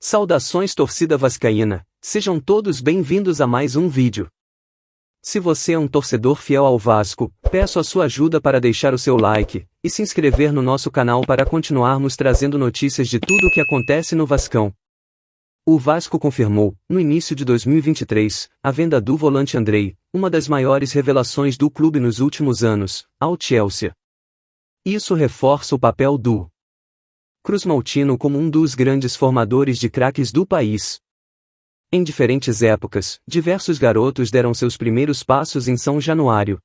Saudações, torcida vascaína, sejam todos bem-vindos a mais um vídeo. Se você é um torcedor fiel ao Vasco, peço a sua ajuda para deixar o seu like e se inscrever no nosso canal para continuarmos trazendo notícias de tudo o que acontece no Vascão. O Vasco confirmou, no início de 2023, a venda do volante Andrei, uma das maiores revelações do clube nos últimos anos, ao Chelsea. Isso reforça o papel do Cruz-Maltino como um dos grandes formadores de craques do país. Em diferentes épocas, diversos garotos deram seus primeiros passos em São Januário.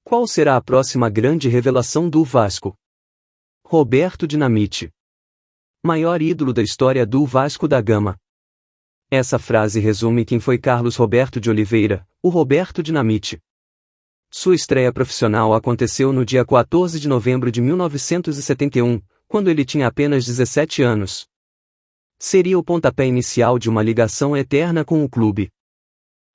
Qual será a próxima grande revelação do Vasco? Roberto Dinamite. Maior ídolo da história do Vasco da Gama. Essa frase resume quem foi Carlos Roberto de Oliveira, o Roberto Dinamite. Sua estreia profissional aconteceu no dia 14 de novembro de 1971, quando ele tinha apenas 17 anos. Seria o pontapé inicial de uma ligação eterna com o clube.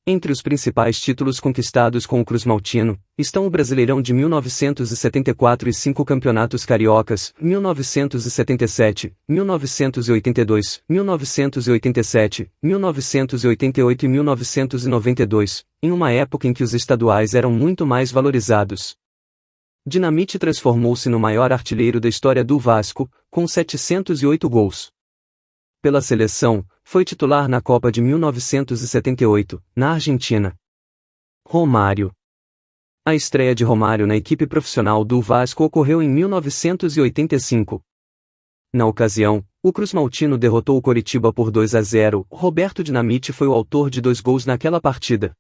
Entre os principais títulos conquistados com o Cruz-Maltino, estão o Brasileirão de 1974 e 5 campeonatos cariocas, 1977, 1982, 1987, 1988 e 1992, em uma época em que os estaduais eram muito mais valorizados. Dinamite transformou-se no maior artilheiro da história do Vasco, com 708 gols. Pela seleção, foi titular na Copa de 1978, na Argentina. Romário. A estreia de Romário na equipe profissional do Vasco ocorreu em 1985. Na ocasião, o Cruz-Maltino derrotou o Coritiba por 2-0. Roberto Dinamite foi o autor de 2 gols naquela partida.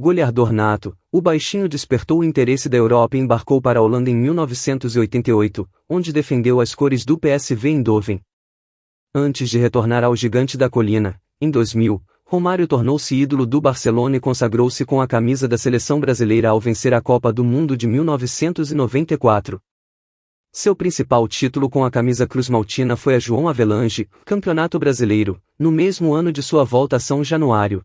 Goleador nato, o baixinho despertou o interesse da Europa e embarcou para a Holanda em 1988, onde defendeu as cores do PSV Eindhoven. Antes de retornar ao Gigante da Colina, em 2000, Romário tornou-se ídolo do Barcelona e consagrou-se com a camisa da seleção brasileira ao vencer a Copa do Mundo de 1994. Seu principal título com a camisa cruz-maltina foi a João Avelange, Campeonato Brasileiro, no mesmo ano de sua volta a São Januário.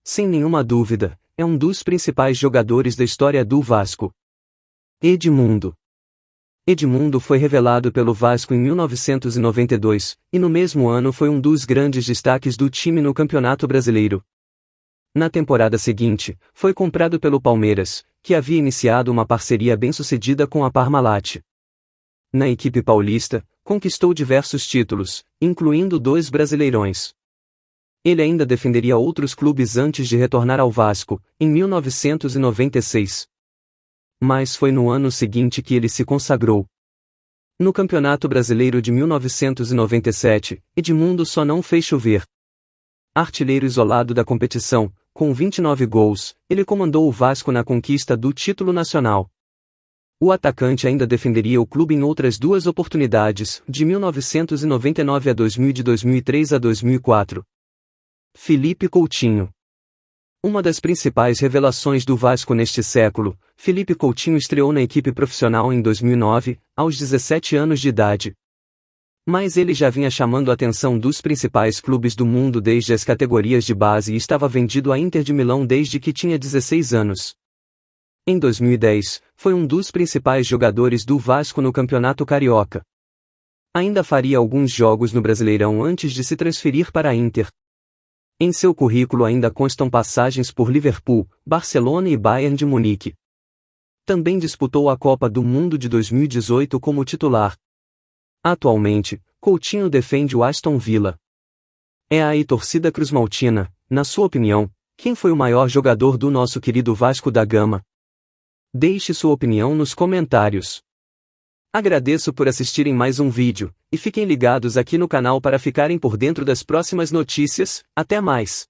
Sem nenhuma dúvida, é um dos principais jogadores da história do Vasco. Edmundo. Edmundo foi revelado pelo Vasco em 1992, e no mesmo ano foi um dos grandes destaques do time no Campeonato Brasileiro. Na temporada seguinte, foi comprado pelo Palmeiras, que havia iniciado uma parceria bem-sucedida com a Parmalat. Na equipe paulista, conquistou diversos títulos, incluindo 2 Brasileirões. Ele ainda defenderia outros clubes antes de retornar ao Vasco, em 1996. Mas foi no ano seguinte que ele se consagrou. No Campeonato Brasileiro de 1997, Edmundo só não fez chover. Artilheiro isolado da competição, com 29 gols, ele comandou o Vasco na conquista do título nacional. O atacante ainda defenderia o clube em outras 2 oportunidades, de 1999 a 2000 e de 2003 a 2004. Felipe Coutinho. Uma das principais revelações do Vasco neste século, Felipe Coutinho estreou na equipe profissional em 2009, aos 17 anos de idade. Mas ele já vinha chamando a atenção dos principais clubes do mundo desde as categorias de base e estava vendido à Inter de Milão desde que tinha 16 anos. Em 2010, foi um dos principais jogadores do Vasco no Campeonato Carioca. Ainda faria alguns jogos no Brasileirão antes de se transferir para a Inter. Em seu currículo ainda constam passagens por Liverpool, Barcelona e Bayern de Munique. Também disputou a Copa do Mundo de 2018 como titular. Atualmente, Coutinho defende o Aston Villa. É aí torcida cruz-maltina, na sua opinião, quem foi o maior jogador do nosso querido Vasco da Gama? Deixe sua opinião nos comentários. Agradeço por assistirem mais um vídeo, e fiquem ligados aqui no canal para ficarem por dentro das próximas notícias. Até mais!